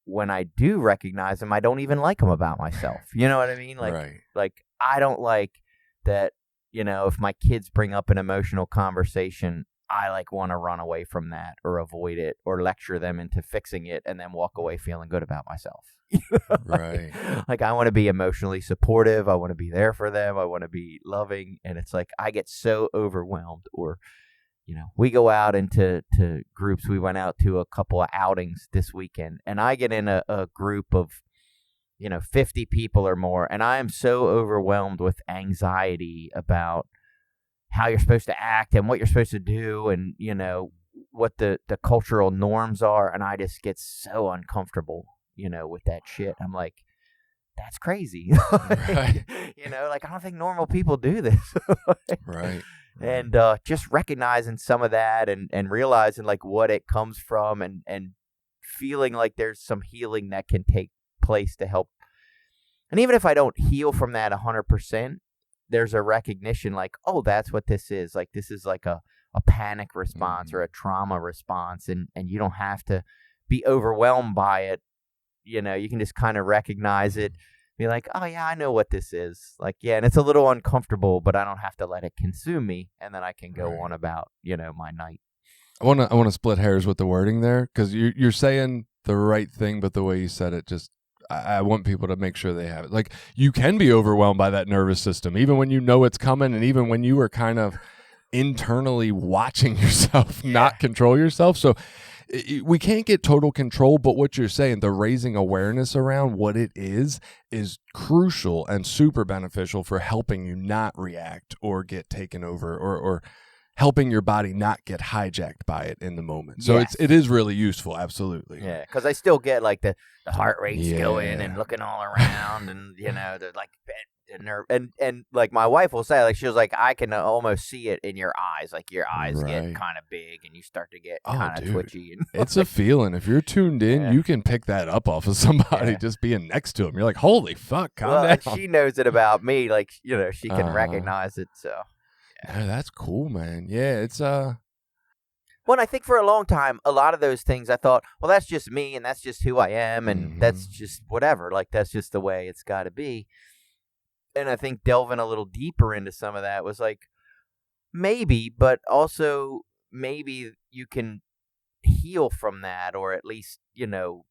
when I do recognize them, I don't even like them about myself. You know what I mean? Like I don't like that, if my kids bring up an emotional conversation, I like want to run away from that or avoid it or lecture them into fixing it and then walk away feeling good about myself. Right. Like I want to be emotionally supportive. I want to be there for them. I want to be loving. And it's like I get so overwhelmed, or we go out into groups. We went out to a couple of outings this weekend, and I get in a group of, 50 people or more, and I am so overwhelmed with anxiety about how you're supposed to act and what you're supposed to do, and, what the cultural norms are, and I just get so uncomfortable, with that shit. I'm like, that's crazy. Right. Like I don't think normal people do this. Right. And just recognizing some of that and realizing like what it comes from, and feeling like there's some healing that can take place to help And even if I don't heal from that 100%, there's a recognition like, oh, that's what this is. Like, this is like a panic response or a trauma response. And you don't have to be overwhelmed by it. You know, you can just kind of recognize it, be like, oh, yeah, I know what this is. Like, yeah, and it's a little uncomfortable, but I don't have to let it consume me. And then I can go on about, you know, my night. I want to split hairs with the wording there, because you're saying the right thing, but the way you said it, just I want people to make sure they have it. Like, you can be overwhelmed by that nervous system, even when you know it's coming, and even when you are kind of internally watching yourself not control yourself. So we can't get total control, but what you're saying, the raising awareness around what it is crucial and super beneficial for helping you not react or get taken over, or helping your body not get hijacked by it in the moment. So it is really useful. Absolutely. Yeah. Cause I still get like the heart rate's going and looking all around, and you know, the like nerve, and like my wife will say, like, she was like, I can almost see it in your eyes. Like your eyes get kind of big and you start to get kind of twitchy. And it's a feeling. If you're tuned in, you can pick that up off of somebody just being next to them. You're like, holy fuck, calm down. She knows it about me. Like, you know, she can recognize it. So. Yeah, that's cool, man. Yeah, it's Well, and I think for a long time, a lot of those things I thought, well, that's just me and that's just who I am, and that's just whatever. Like, that's just the way it's got to be. And I think delving a little deeper into some of that was like, maybe, but also maybe you can heal from that, or at least, you know,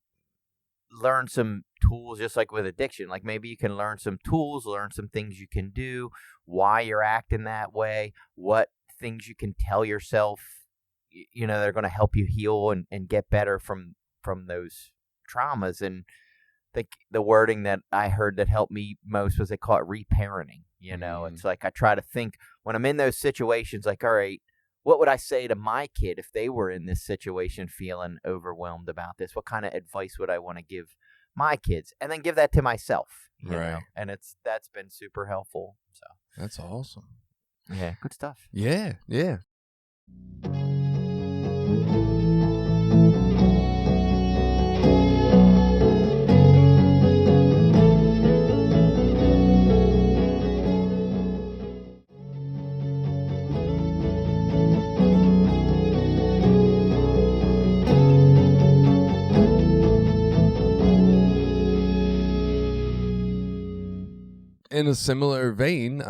learn some tools, just like with addiction. Like, maybe you can learn some tools, learn some things you can do, why you're acting that way, what things you can tell yourself, you know, they're going to help you heal and get better from those traumas. And I think the wording that I heard that helped me most was they call it reparenting. You know, it's like I try to think when I'm in those situations, like, all right, what would I say to my kid if they were in this situation feeling overwhelmed about this? What kind of advice would I want to give my kids? And then give that to myself, you know? And that's been super helpful. So that's awesome. Yeah, good stuff. Yeah, yeah. In a similar vein,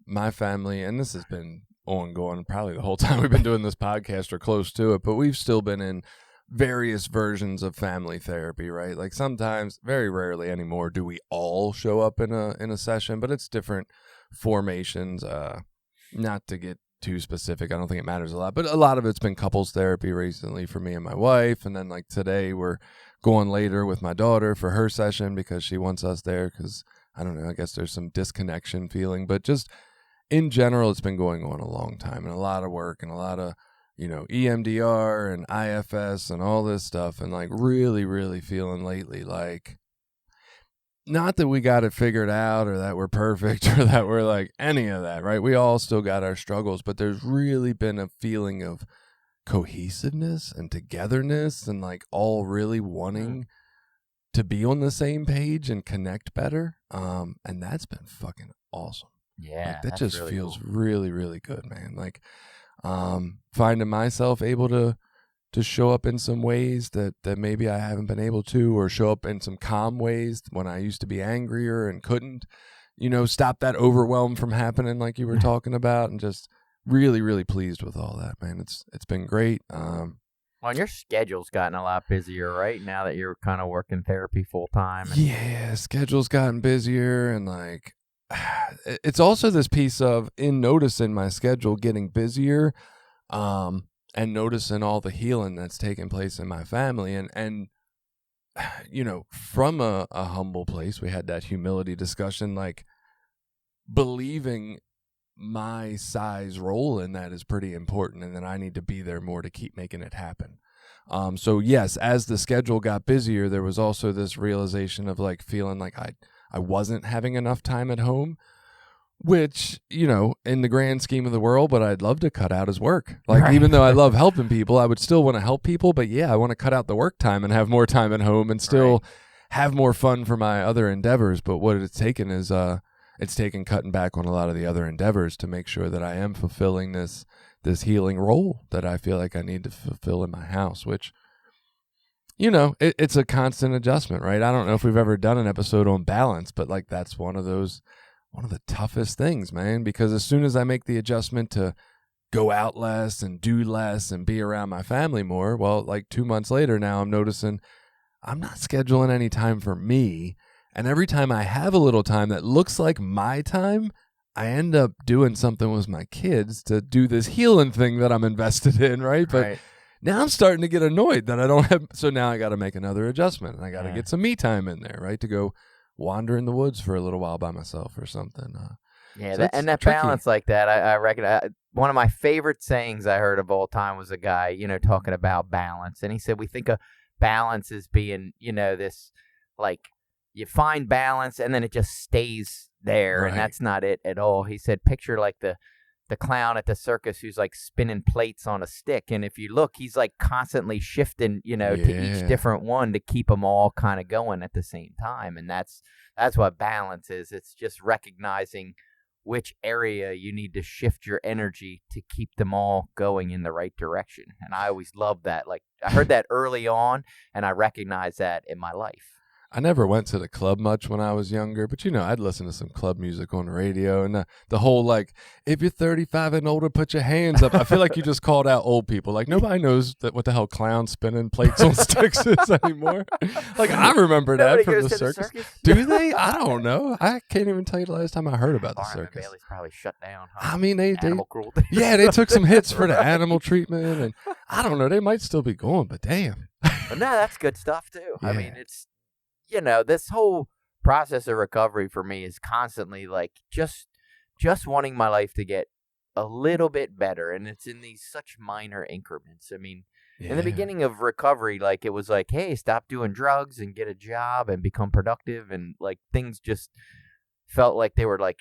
my family, and this has been ongoing probably the whole time we've been doing this podcast or close to it, but we've still been in various versions of family therapy, right? Like, sometimes, very rarely anymore, do we all show up in a session, but it's different formations. Not to get too specific, I don't think it matters a lot, but a lot of it's been couples therapy recently for me and my wife, and then like today we're going later with my daughter for her session because she wants us there, because I don't know, I guess there's some disconnection feeling, but just in general, it's been going on a long time, and a lot of work, and a lot of, you know, EMDR and IFS and all this stuff, and like really, really feeling lately like, not that we got it figured out or that we're perfect or that we're like any of that, right? We all still got our struggles, but there's really been a feeling of cohesiveness and togetherness, and like all really wanting to be on the same page and connect better. And that's been fucking awesome. Yeah. Like, that just really feels cool. really, really good, man. Like, finding myself able to show up in some ways that maybe I haven't been able to, or show up in some calm ways when I used to be angrier and couldn't, you know, stop that overwhelm from happening like you were talking about, and just really, really pleased with all that, man. It's been great. Well, and your schedule's gotten a lot busier, right? Now that you're kind of working therapy full time. Yeah, schedule's gotten busier, and like, it's also this piece of, in noticing my schedule getting busier, and noticing all the healing that's taking place in my family, and you know, from a humble place, we had that humility discussion, like, believing my size role in that is pretty important, and that I need to be there more to keep making it happen. So yes, as the schedule got busier, there was also this realization of like feeling like I wasn't having enough time at home, which, you know, in the grand scheme of the world, but I'd love to cut out as work. Like, even though I love helping people, I would still want to help people, but yeah, I want to cut out the work time and have more time at home and still have more fun for my other endeavors. But what it's taken is it's taken cutting back on a lot of the other endeavors to make sure that I am fulfilling this healing role that I feel like I need to fulfill in my house, which, it's a constant adjustment, right? I don't know if we've ever done an episode on balance, but like that's one of the toughest things, man, because as soon as I make the adjustment to go out less and do less and be around my family more, well, like 2 months later now I'm noticing I'm not scheduling any time for me. And every time I have a little time that looks like my time, I end up doing something with my kids to do this healing thing that I'm invested in, right? But now I'm starting to get annoyed that I don't have, so now I got to make another adjustment and I got to get some me time in there, right? To go wander in the woods for a little while by myself or something. And that tricky balance like that, I reckon one of my favorite sayings I heard of all time was a guy, talking about balance. And he said, we think of balance as being, this, like, you find balance and then it just stays there. Right. And that's not it at all. He said, picture like the clown at the circus who's like spinning plates on a stick. And if you look, he's like constantly shifting, to each different one to keep them all kind of going at the same time. And that's what balance is. It's just recognizing which area you need to shift your energy to keep them all going in the right direction. And I always loved that. Like, I heard that early on, and I recognize that in my life. I never went to the club much when I was younger, but I'd listen to some club music on the radio, and the whole like, if you're 35 and older, put your hands up. I feel like you just called out old people. Like nobody knows what the hell clown spinning plates on sticks is anymore. Like I remember that from the circus. Do they? I don't know. I can't even tell you the last time I heard about the circus. Bailey's probably shut down. Huh? I mean, animal cruelty. Yeah, they took some hits for the animal treatment, and I don't know. They might still be going, but damn. But no, that's good stuff too. Yeah. I mean, it's. This whole process of recovery for me is constantly like just wanting my life to get a little bit better. And it's in these such minor increments. I mean, in the beginning of recovery, like it was like, hey, stop doing drugs and get a job and become productive. And like things just felt like they were like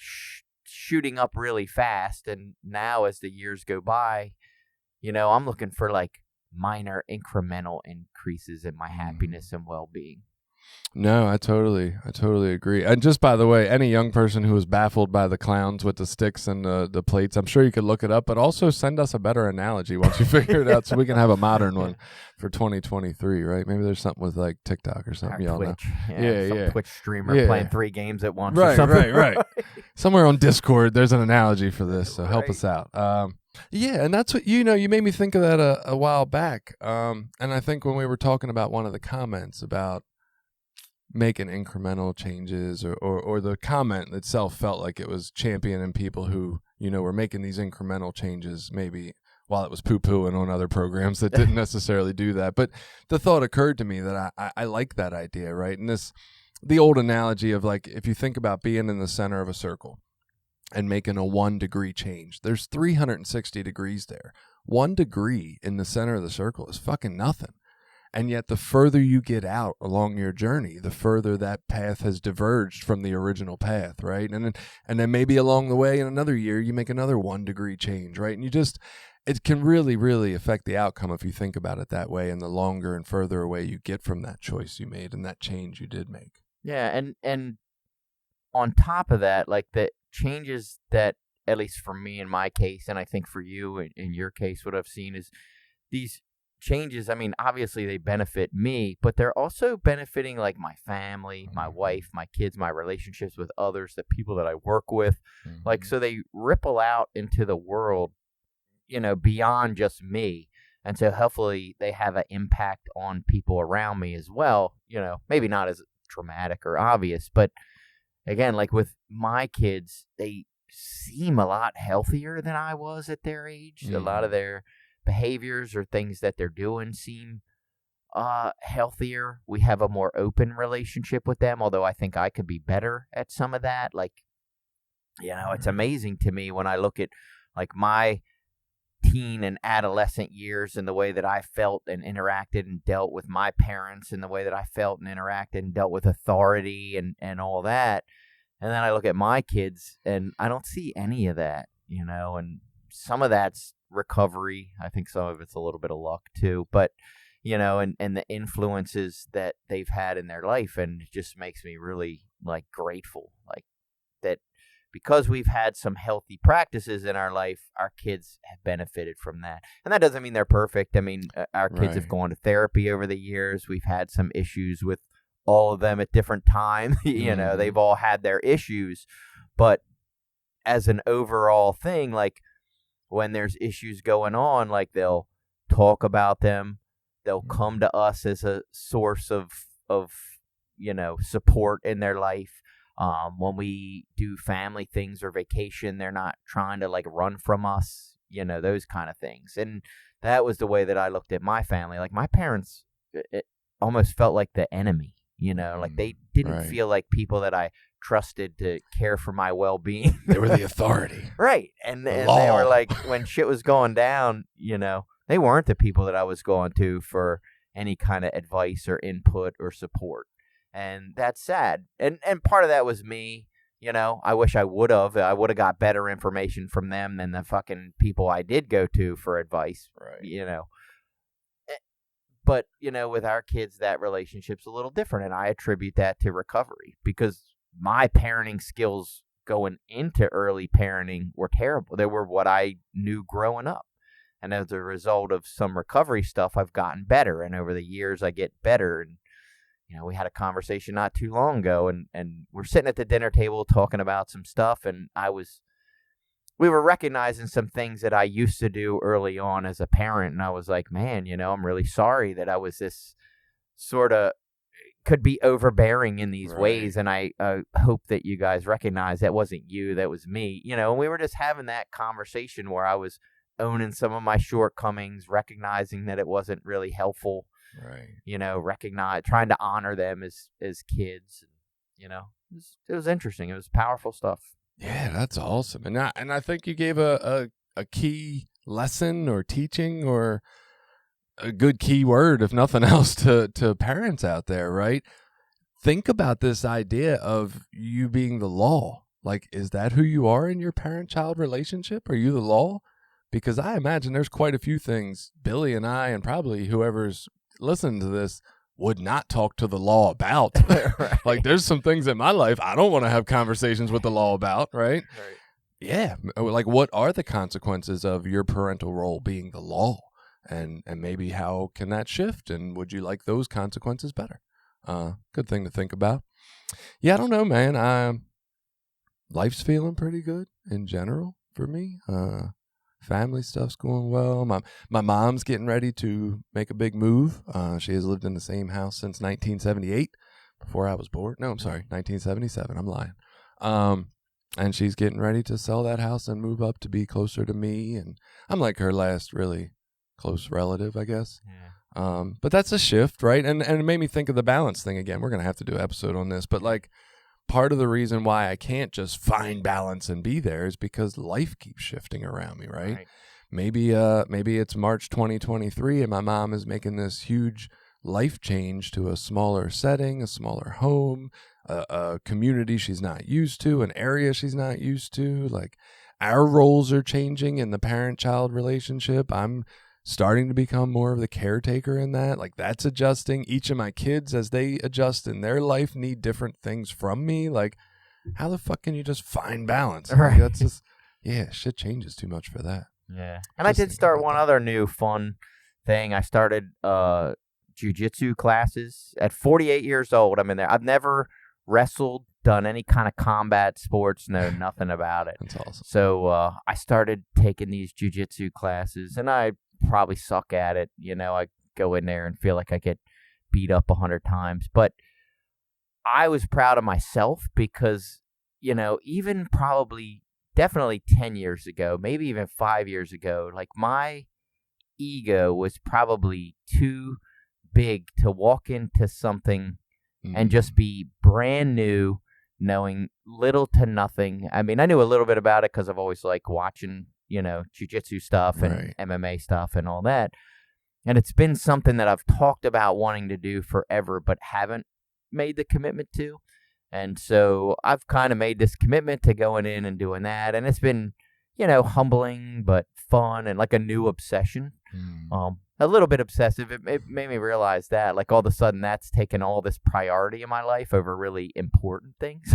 shooting up really fast. And now as the years go by, I'm looking for like minor incremental increases in my happiness and well-being. No, I totally agree. And just by the way, any young person who was baffled by the clowns with the sticks and the plates, I'm sure you could look it up, but also send us a better analogy once you figure it out so we can have a modern one for 2023, right? Maybe there's something with like TikTok or something. Y'all know. Some Twitch streamer playing 3 games at once. Right. Somewhere on Discord, there's an analogy for this, so help us out. And that's what, you made me think of that a while back. And I think when we were talking about one of the comments about making incremental changes or the comment itself felt like it was championing people who, were making these incremental changes maybe while it was poo-pooing on other programs that didn't necessarily do that. But the thought occurred to me that I like that idea, right? And the old analogy of like, if you think about being in the center of a circle and making a 1 degree change, there's 360 degrees there. 1 degree in the center of the circle is fucking nothing. And yet the further you get out along your journey, the further that path has diverged from the original path, right? And then maybe along the way in another year, you make another 1 degree change, right? And it can really, really affect the outcome if you think about it that way, and the longer and further away you get from that choice you made and that change you did make. Yeah, and on top of that, like the changes that, at least for me in my case, and I think for you in your case, what I've seen is these changes, I mean, obviously they benefit me, but they're also benefiting like my family, my wife, my kids, my relationships with others, the people that I work with. Mm-hmm. Like, so they ripple out into the world, beyond just me. And so hopefully they have an impact on people around me as well, maybe not as traumatic or obvious, but again, like with my kids, they seem a lot healthier than I was at their age. Mm-hmm. A lot of their behaviors or things that they're doing seem healthier. We have a more open relationship with them, although I think I could be better at some of that. Like, it's amazing to me when I look at like my teen and adolescent years and the way that I felt and interacted and dealt with my parents and the way that I felt and interacted and dealt with authority and all that. And then I look at my kids and I don't see any of that, and some of that's recovery. I think some of it's a little bit of luck too, but and the influences that they've had in their life. And it just makes me really like grateful, like that because we've had some healthy practices in our life, our kids have benefited from that. And that doesn't mean they're perfect. I mean, our kids have gone to therapy over the years. We've had some issues with all of them at different times. They've all had their issues. But as an overall thing, like when there's issues going on, like they'll talk about them. They'll come to us as a source of support in their life. When we do family things or vacation, they're not trying to like run from us, those kind of things. And that was the way that I looked at my family. Like my parents, it almost felt like the enemy, like they didn't feel like people that I trusted to care for my well-being. They were the authority. Right. And they were like, when shit was going down, they weren't the people that I was going to for any kind of advice or input or support. And that's sad. And part of that was me. I wish I would have got better information from them than the fucking people I did go to for advice. Right. But, with our kids, that relationship's a little different. And I attribute that to recovery because my parenting skills going into early parenting were terrible. They were what I knew growing up. And as a result of some recovery stuff, I've gotten better. And over the years, I get better. And, we had a conversation not too long ago, and we're sitting at the dinner table talking about some stuff. And we were recognizing some things that I used to do early on as a parent. And I was like, man, I'm really sorry that I was this sort of could be overbearing in these ways. And I hope that you guys recognize that wasn't you, that was me, and we were just having that conversation where I was owning some of my shortcomings, recognizing that it wasn't really helpful, trying to honor them as kids. It was interesting. It was powerful stuff. Yeah, that's awesome. And I think you gave a key lesson or teaching or a good key word, if nothing else, to parents out there, right? Think about this idea of you being the law. Like, is that who you are in your parent-child relationship? Are you the law? Because I imagine there's quite a few things Billy and I, and probably whoever's listening to this, would not talk to the law about. Right. Like, there's some things in my life I don't want to have conversations with the law about, right? Yeah. Like, what are the consequences of your parental role being the law? And maybe how can that shift? And would you like those consequences better? Good thing to think about. Yeah, I don't know, man. Life's feeling pretty good in general for me. Family stuff's going well. My mom's getting ready to make a big move. She has lived in the same house since 1978, before I was born. No, I'm sorry, 1977. I'm lying. And she's getting ready to sell that house and move up to be closer to me. And I'm like her last really close relative, I guess. Yeah. But that's a shift, right? And it made me think of the balance thing again. We're going to have to do an episode on this. But like, part of the reason why I can't just find balance and be there is because life keeps shifting around me, right? Maybe it's March 2023 and my mom is making this huge life change to a smaller setting, a smaller home, a community she's not used to, an area she's not used to. Like, our roles are changing in the parent-child relationship. I'm starting to become more of the caretaker in that. Like, that's adjusting. Each of my kids, as they adjust in their life, need different things from me. Like, how the fuck can you just find balance? Right. Like, that's just, shit changes too much for that. Yeah. And I did start one other new fun thing. I started jiu-jitsu classes at 48 years old. I'm in there. I've never wrestled, done any kind of combat sports, know nothing about it. That's awesome. So I started taking these jiu-jitsu classes, and I probably suck at it. I go in there and feel like I get beat up 100 times. But I was proud of myself because, even probably definitely 10 years ago, maybe even 5 years ago, like my ego was probably too big to walk into something and just be brand new, knowing little to nothing. I mean, I knew a little bit about it because I've always liked watching jiu-jitsu stuff and MMA stuff and all that. And it's been something that I've talked about wanting to do forever, but haven't made the commitment to. And so I've kind of made this commitment to going in and doing that. And it's been, humbling but fun and like a new obsession. Mm. A little bit obsessive. It made me realize that, like, all of a sudden that's taken all this priority in my life over really important things.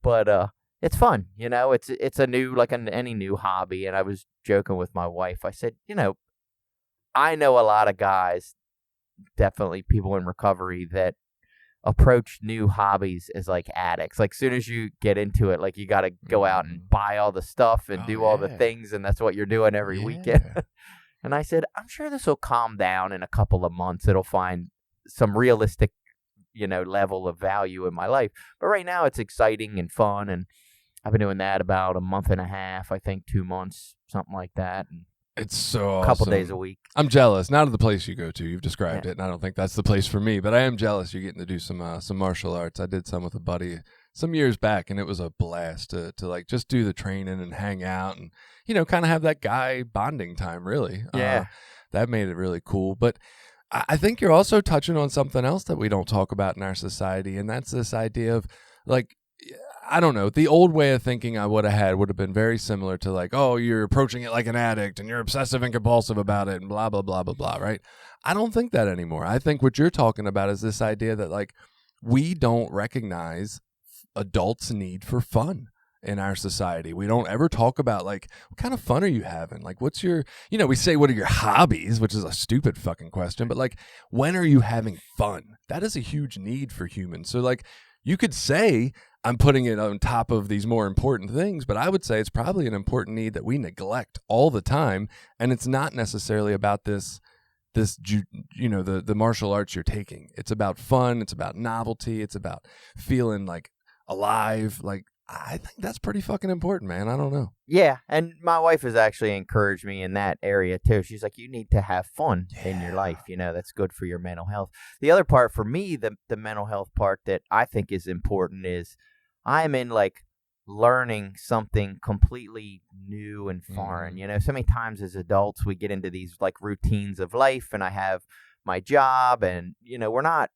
But it's fun. It's a new, like any new hobby. And I was joking with my wife. I said, I know a lot of guys, definitely people in recovery, that approach new hobbies as like addicts. Like, soon as you get into it, like, you got to go out and buy all the stuff and do all the things, and that's what you're doing every weekend. And I said, I'm sure this will calm down in a couple of months. It'll find some realistic, level of value in my life. But right now it's exciting and fun, and I've been doing that about a month and a half, I think 2 months, something like that. And it's so a couple awesome. days a week. I'm jealous. Not of the place you go to. You've described it, and I don't think that's the place for me. But I am jealous you're getting to do some martial arts. I did some with a buddy some years back, and it was a blast to like just do the training and hang out and kind of have that guy bonding time. Really, that made it really cool. But I think you're also touching on something else that we don't talk about in our society, and that's this idea of like, I don't know, the old way of thinking I would have been very similar to like, oh, you're approaching it like an addict and you're obsessive and compulsive about it and blah, blah, blah, blah, blah, right? I don't think that anymore. I think what you're talking about is this idea that like we don't recognize adults' need for fun in our society. We don't ever talk about like, what kind of fun are you having? Like, what's your, we say, what are your hobbies, which is a stupid fucking question, but like, when are you having fun? That is a huge need for humans. So like, you could say I'm putting it on top of these more important things, but I would say it's probably an important need that we neglect all the time. And it's not necessarily about the martial arts you're taking. It's about fun. It's about novelty. It's about feeling like alive. Like, I think that's pretty fucking important, man. I don't know. Yeah, and my wife has actually encouraged me in that area too. She's like, you need to have fun in your life. That's good for your mental health. The other part for me, the mental health part that I think is important is I'm in like learning something completely new and foreign. So many times as adults, we get into these like routines of life, and I have my job, and, we're not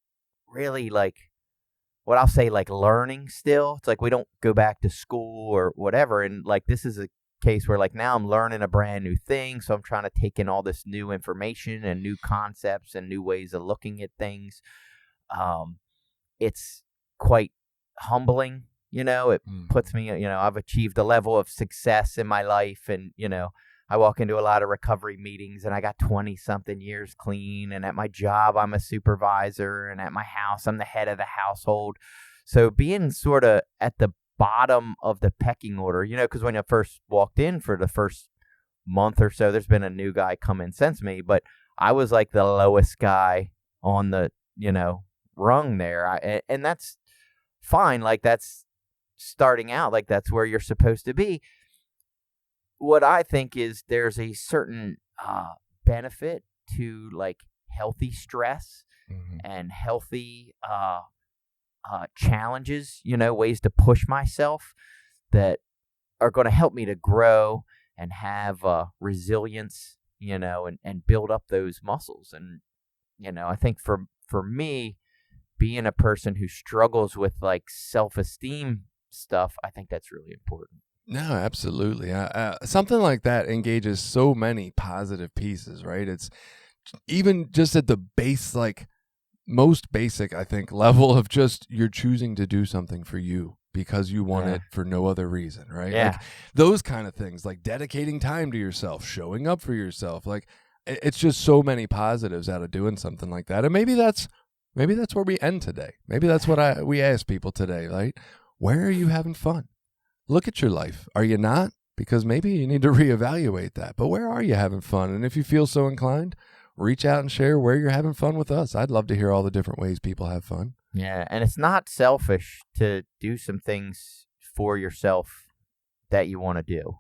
really like, what I'll say, like learning still. It's like we don't go back to school or whatever. And like, this is a case where like now I'm learning a brand new thing. So I'm trying to take in all this new information and new concepts and new ways of looking at things. It's quite humbling. It puts me, I've achieved a level of success in my life. And, I walk into a lot of recovery meetings, and I got 20 something years clean. And at my job, I'm a supervisor, and at my house, I'm the head of the household. So being sort of at the bottom of the pecking order, because when I first walked in for the first month or so, there's been a new guy come in since me, but I was like the lowest guy on the, rung there. And that's fine. Like, that's starting out, like that's where you're supposed to be. What I think is there's a certain benefit to like healthy stress and healthy challenges, ways to push myself that are going to help me to grow and have resilience, and build up those muscles. And, I think for me, being a person who struggles with like self-esteem stuff, I think that's really important. No, absolutely. Something like that engages so many positive pieces, right? It's even just at the base, like most basic, I think, level of just you're choosing to do something for you because you want it for no other reason, right? Yeah. Like those kind of things, like dedicating time to yourself, showing up for yourself. Like it's just so many positives out of doing something like that. And maybe that's where we end today. Maybe that's what we ask people today, right? Where are you having fun? Look at your life. Are you not? Because maybe you need to reevaluate that. But where are you having fun? And if you feel so inclined, reach out and share where you're having fun with us. I'd love to hear all the different ways people have fun. Yeah, and it's not selfish to do some things for yourself that you want to do.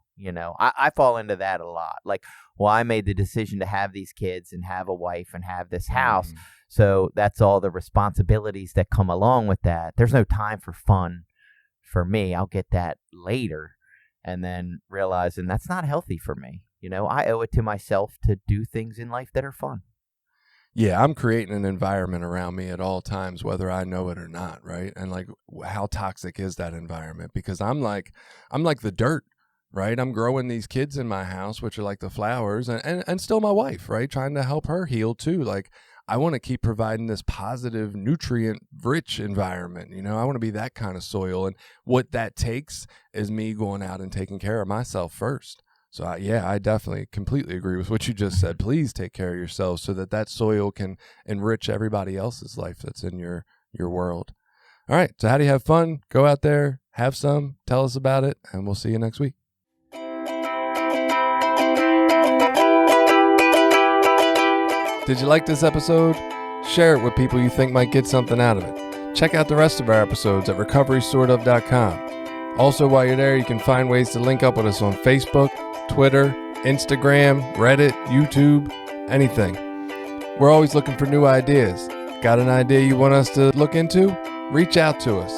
I fall into that a lot. Like, well, I made the decision to have these kids and have a wife and have this house. So that's all the responsibilities that come along with that. There's no time for fun. For me, I'll get that later, and then realizing that's not healthy for me. I owe it to myself to do things in life that are fun. Yeah, I'm creating an environment around me at all times, whether I know it or not, right? And like, how toxic is that environment? Because I'm like the dirt. right? I'm growing these kids in my house, which are like the flowers, and still my wife, right? Trying to help her heal too. Like, I want to keep providing this positive, nutrient-rich environment. I want to be that kind of soil. And what that takes is me going out and taking care of myself first. So, I definitely completely agree with what you just said. Please take care of yourselves so that soil can enrich everybody else's life that's in your world. All right, so how do you have fun? Go out there, have some, tell us about it, and we'll see you next week. Did you like this episode? Share it with people you think might get something out of it. Check out the rest of our episodes at recoverysortof.com. Also, while you're there, you can find ways to link up with us on Facebook, Twitter, Instagram, Reddit, YouTube, anything. We're always looking for new ideas. Got an idea you want us to look into? Reach out to us.